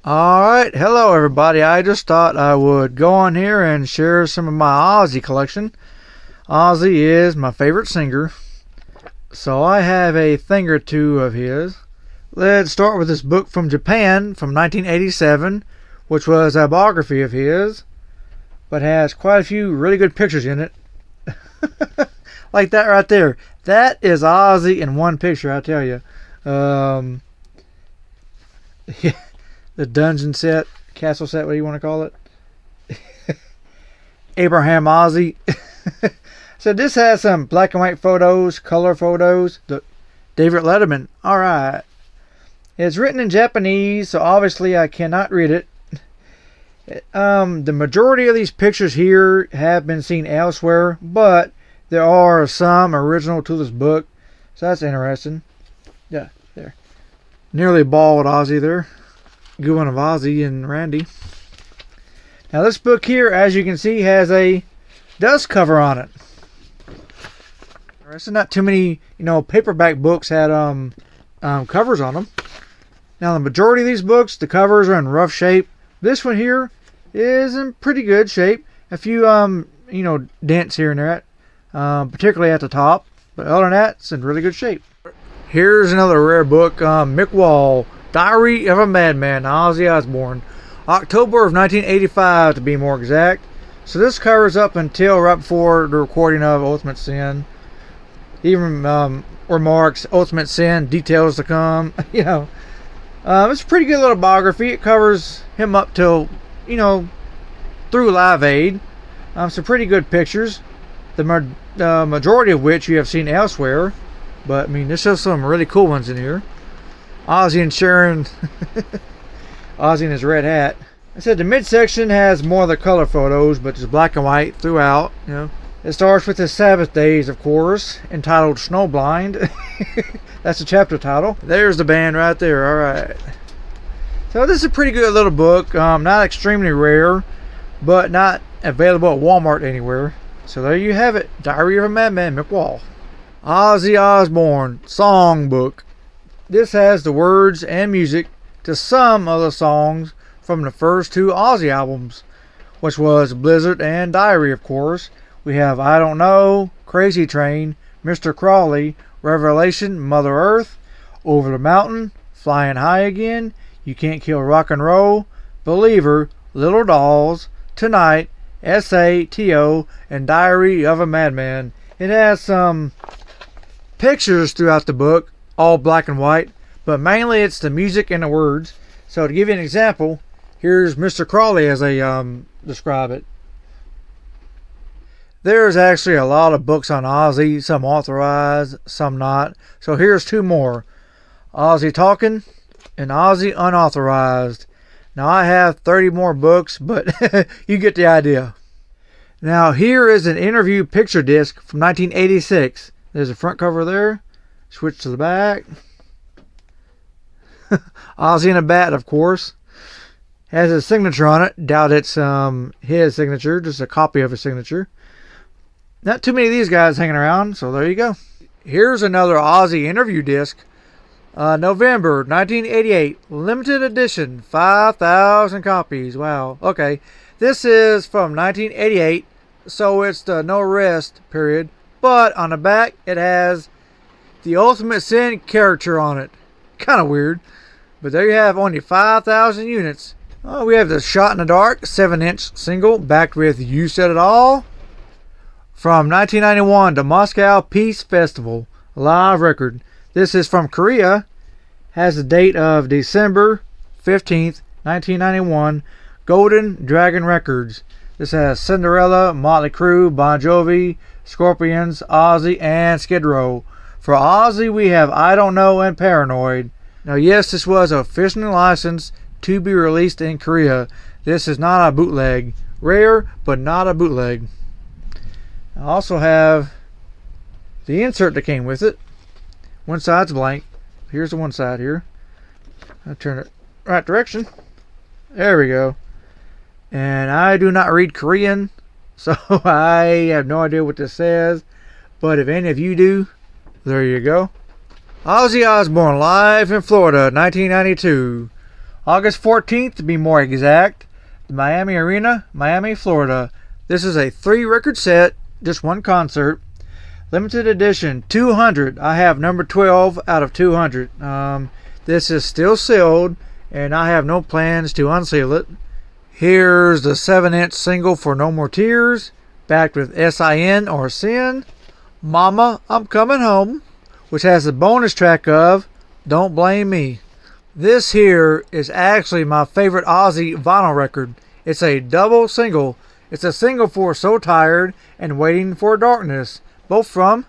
Alright, hello everybody. I just thought I would go on here and share some of my Ozzy collection. Ozzy is my favorite singer, so I have a thing or two of his. Let's start with this book from Japan from 1987, which was a biography of his, but has quite a few really good pictures in it. Like that right there. That is Ozzy in one picture, I tell you. Yeah. The dungeon set, castle set, what do you want to call it? Abraham Ozzy. So this has some black and white photos, color photos. David Letterman. Alright. It's written in Japanese, so obviously I cannot read it. The majority of these pictures here have been seen elsewhere, but there are some original to this book. So that's interesting. Yeah, there. Nearly bald Ozzy there. Good one of Ozzy and Randy. Now this book here, as you can see, has a dust cover on it. There's not too many, paperback books had covers on them. Now the majority of these books, the covers are in rough shape. This one here is in pretty good shape. A few dents here and there, particularly at the top. But other than that, it's in really good shape. Here's another rare book, Mick Wall. Diary of a Madman, Ozzy Osbourne. October of 1985 to be more exact. So this covers up until right before the recording of Ultimate Sin. Even remarks, Ultimate Sin, details to come. It's a pretty good little biography. It covers him up till, through Live Aid. Some pretty good pictures. The majority of which you have seen elsewhere. But, there's still some really cool ones in here. Ozzy and Sharon. Ozzy in his red hat. I said the midsection has more of the color photos, but it's black and white throughout. It starts with the Sabbath days, of course, entitled Snowblind. That's the chapter title. There's the band right there. Alright. So this is a pretty good little book. Not extremely rare, but not available at Walmart anywhere. So there you have it. Diary of a Madman, Mick Wall. Ozzy Osbourne Songbook. This has the words and music to some of the songs from the first two Ozzy albums, which was Blizzard and Diary, of course. We have I Don't Know, Crazy Train, Mr. Crawley, Revelation, Mother Earth, Over the Mountain, Flying High Again, You Can't Kill Rock and Roll, Believer, Little Dolls, Tonight, S.A.T.O., and Diary of a Madman. It has some pictures throughout the book, all black and white, but mainly it's the music and the words. So to give you an example, here's Mr. Crawley as they describe it. There's actually a lot of books on Ozzy, some authorized, some not. So here's two more. Ozzy Talking and Ozzy Unauthorized. Now I have 30 more books, but you get the idea. Now here is an interview picture disc from 1986. There's a front cover there. Switch to the back. Ozzy in a bat, of course. Has his signature on it. Doubt it's his signature, just a copy of his signature. Not too many of these guys hanging around, so there you go. Here's another Ozzy interview disc. November 1988, limited edition, 5,000 copies. Wow. Okay, this is from 1988, so it's the no rest period. But on the back, it has the Ultimate Sin character on it. Kind of weird. But there you have only 5,000 units. We have the Shot in the Dark 7-inch single backed with You Said It All. From 1991, the Moscow Peace Festival live record. This is from Korea. Has the date of December 15th, 1991. Golden Dragon Records. This has Cinderella, Motley Crue, Bon Jovi, Scorpions, Ozzy, and Skid Row. For Ozzy, we have I Don't Know and Paranoid. Now, yes, this was officially licensed to be released in Korea. This is not a bootleg. Rare, but not a bootleg. I also have the insert that came with it. One side's blank. Here's the one side here. I'll turn it right direction. There we go. And I do not read Korean, so I have no idea what this says. But if any of you do, there you go. Ozzy Osbourne live in Florida, 1992. August 14th to be more exact, the Miami Arena, Miami, Florida. This is a 3-record set, just one concert. Limited edition, 200. I have number 12 out of 200. This is still sealed, and I have no plans to unseal it. Here's the 7-inch single for No More Tears, backed with S.I.N. or Sin. Mama, I'm Coming Home, which has the bonus track of Don't Blame Me. This here is actually my favorite Ozzy vinyl record. It's a double single. It's a single for So Tired and Waiting for Darkness, both from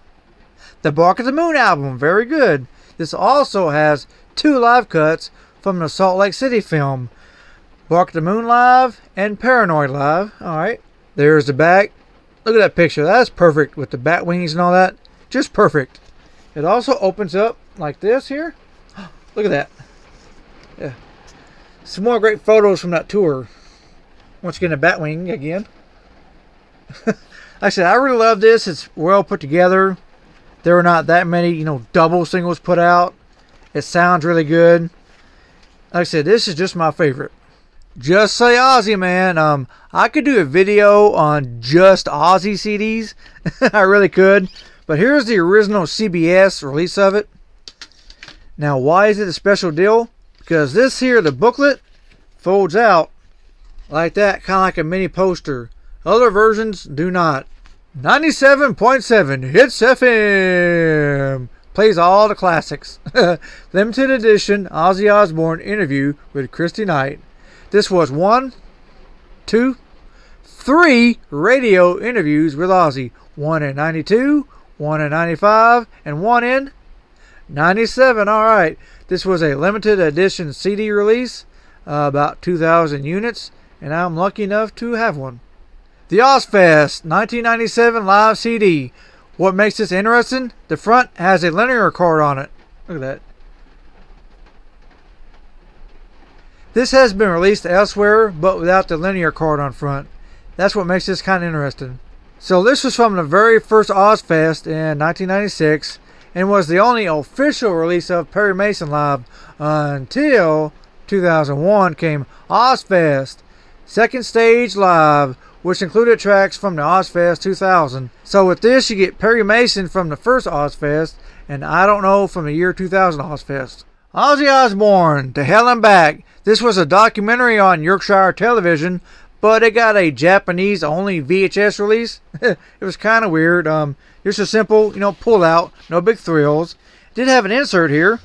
the Bark at the Moon album. Very good. This also has 2 live cuts from the Salt Lake City film, Bark at the Moon Live and Paranoid Live. Alright, there's the back. Look at that picture. That's perfect with the bat wings and all that. Just perfect. It also opens up like this here. Look at that. Yeah. Some more great photos from that tour. Once again, a bat wing again. Like I said, I really love this. It's well put together. There were not that many, double singles put out. It sounds really good. Like I said, this is just my favorite. Just Say Ozzy, man. I could do a video on just Ozzy CDs. I really could. But here's the original CBS release of it. Now, why is it a special deal? Because this here, the booklet, folds out like that, kind of like a mini poster. Other versions do not. 97.7 Hits FM plays all the classics. Limited edition Ozzy Osbourne interview with Christy Knight. This was 1, 2, 3 radio interviews with Ozzy. 1 in 92, 1 in 95, and 1 in 97. Alright. This was a limited edition CD release, about 2,000 units, and I'm lucky enough to have one. The Ozfest 1997 live CD. What makes this interesting? The front has a linear card on it. Look at that. This has been released elsewhere, but without the linear card on front. That's what makes this kind of interesting. So this was from the very first Ozfest in 1996. And was the only official release of Perry Mason Live until 2001 came Ozfest Second Stage Live, which included tracks from the Ozfest 2000. So with this, you get Perry Mason from the first Ozfest, and I don't know from the year 2000 Ozfest. Ozzy Osbourne, To Hell and Back. This was a documentary on Yorkshire television, but it got a Japanese-only VHS release. It was kind of weird. Just a simple, pull out, no big thrills. It did have an insert here,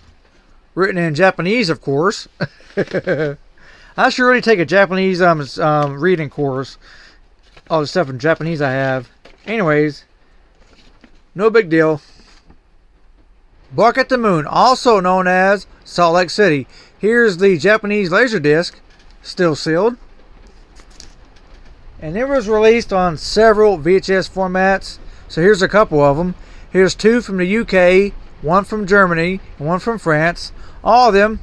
written in Japanese, of course. I should really take a Japanese reading course. All the stuff in Japanese I have. Anyways, no big deal. Bark at the Moon, also known as Salt Lake City. Here's the Japanese Laserdisc, still sealed. And it was released on several VHS formats. So here's a couple of them. Here's 2 from the UK, 1 from Germany, and 1 from France. All of them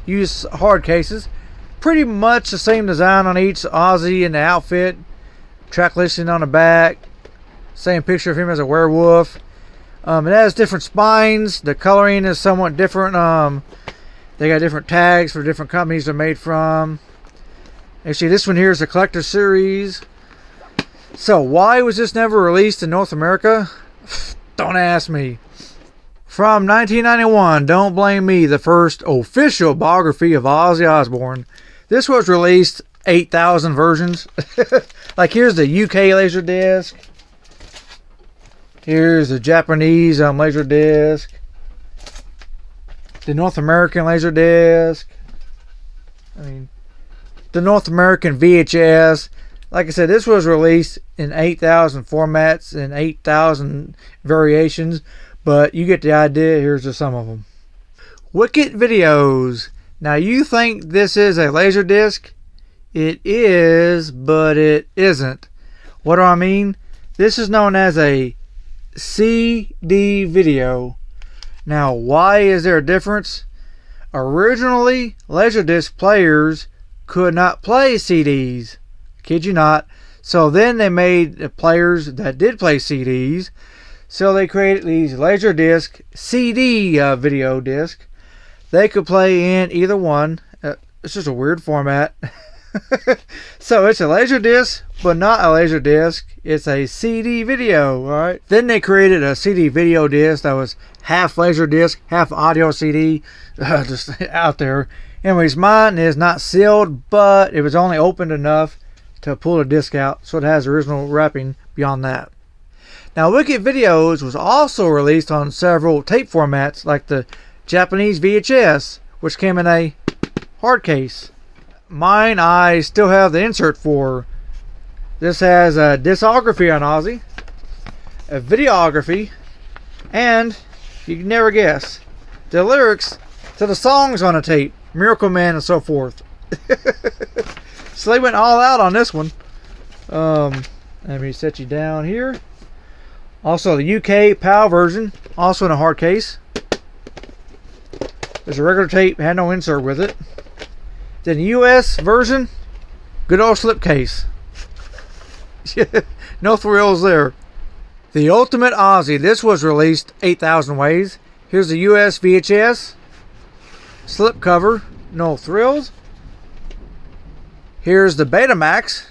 use hard cases. Pretty much the same design on each. Ozzy in the outfit. Track listing on the back. Same picture of him as a werewolf. It has different spines. The coloring is somewhat different. They got different tags for different companies they're made from. Actually, this one here is a collector series. So, why was this never released in North America? Don't ask me. From 1991, Don't Blame Me, the first official biography of Ozzy Osbourne. This was released 8,000 versions. Like, here's the UK Laserdisc. Here's the Japanese Laserdisc. The North American Laserdisc. The North American VHS. Like I said, this was released in 8,000 formats and 8,000 variations, but you get the idea. Here's just some of them. Wicked Videos. Now, you think this is a Laserdisc? It is, but it isn't. What do I mean? This is known as a CD video. Now, why is there a difference? Originally, Laserdisc players could not play CDs. Kid you not. So then they made the players that did play CDs. So they created these Laserdisc CD video disc. They could play in either one. It's just a weird format. So it's a laser disc, but not a laser disc. It's a CD video, alright? Then they created a CD video disc that was half laser disc, half audio CD, just out there. Anyways, mine is not sealed, but it was only opened enough to pull the disc out, so it has original wrapping beyond that. Now, Wicked Videos was also released on several tape formats, like the Japanese VHS, which came in a hard case. Mine, I still have the insert for. This has a discography on Ozzy, a videography, and you can never guess, the lyrics to the songs on the tape, Miracle Man and so forth. So they went all out on this one. Let me set you down here. Also the UK PAL version, also in a hard case. There's a regular tape, had no insert with it. Then the US version, good old slipcase. No thrills there. The Ultimate Ozzy. This was released 8,000 ways. Here's the US VHS. Slip cover, no thrills. Here's the Betamax,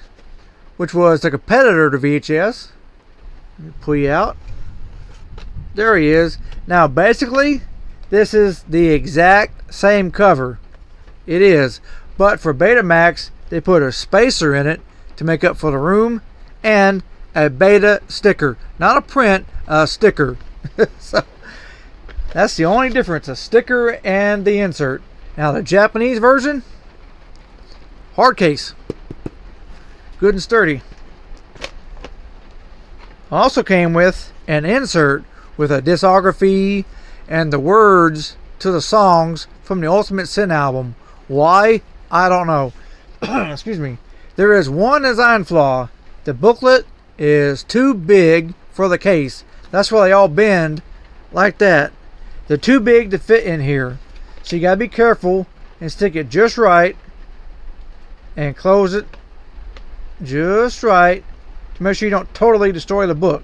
which was the competitor to VHS. Let me pull you out. There he is. Now basically, this is the exact same cover. It is. But for Betamax, they put a spacer in it to make up for the room and a beta sticker. Not a print, a sticker. So that's the only difference, a sticker and the insert. Now the Japanese version, hard case. Good and sturdy. Also came with an insert with a discography and the words to the songs from the Ultimate Sin album. Why? I don't know. Excuse me. There is one design flaw. The booklet is too big for the case. That's why they all bend like that. They're too big to fit in here. So you gotta be careful and stick it just right and close it just right to make sure you don't totally destroy the book.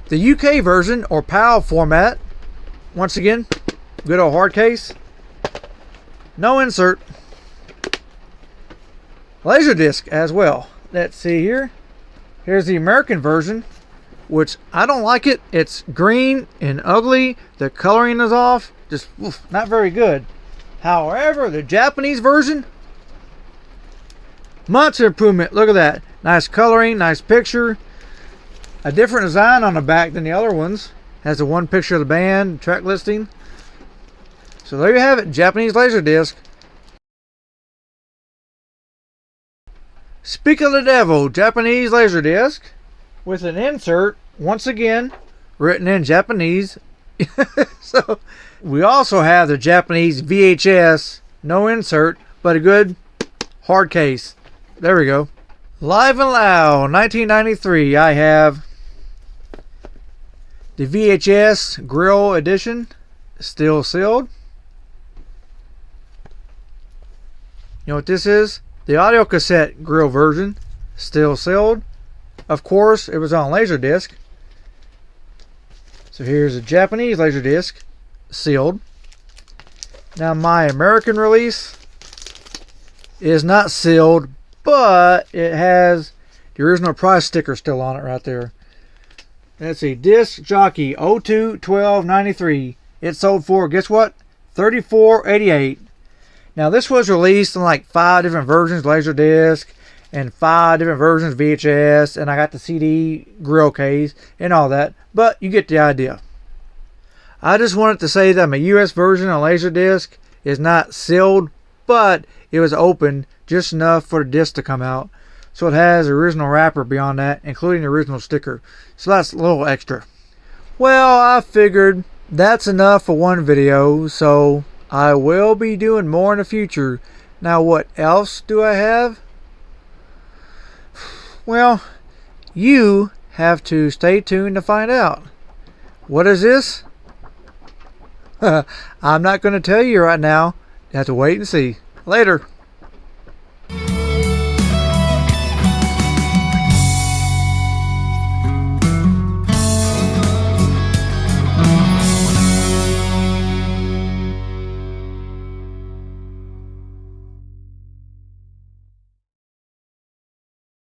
The UK version, or PAL format, once again, good old hard case. No insert. Laserdisc as well. Let's see here. Here's the American version, which I don't like it. It's green and ugly. The coloring is off. Just not very good. However, the Japanese version, much improvement. Look at that. Nice coloring, nice picture. A different design on the back than the other ones. Has the one picture of the band, track listing. So there you have it, Japanese Laserdisc. Speak of the Devil, Japanese Laserdisc, with an insert, once again, written in Japanese. So we also have the Japanese VHS, no insert, but a good hard case. There we go. Live and Loud, 1993. I have the VHS Grill Edition, still sealed. You know what this is? The audio cassette grill version, still sealed. Of course, it was on Laserdisc. So here's a Japanese Laserdisc, sealed. Now my American release is not sealed, but it has the original price sticker still on it right there. Let's see, Disc Jockey 02-12-93. It sold for, guess what? $34.88. Now this was released in like 5 different versions, Laserdisc, and 5 different versions, VHS, and I got the CD grill case and all that, but you get the idea. I just wanted to say that my US version of Laserdisc is not sealed, but it was open just enough for the disc to come out. So it has the original wrapper beyond that, including the original sticker. So that's a little extra. Well, I figured that's enough for one video, so I will be doing more in the future. Now what else do I have? Well, you have to stay tuned to find out. What is this? I'm not going to tell you right now. You have to wait and see. Later.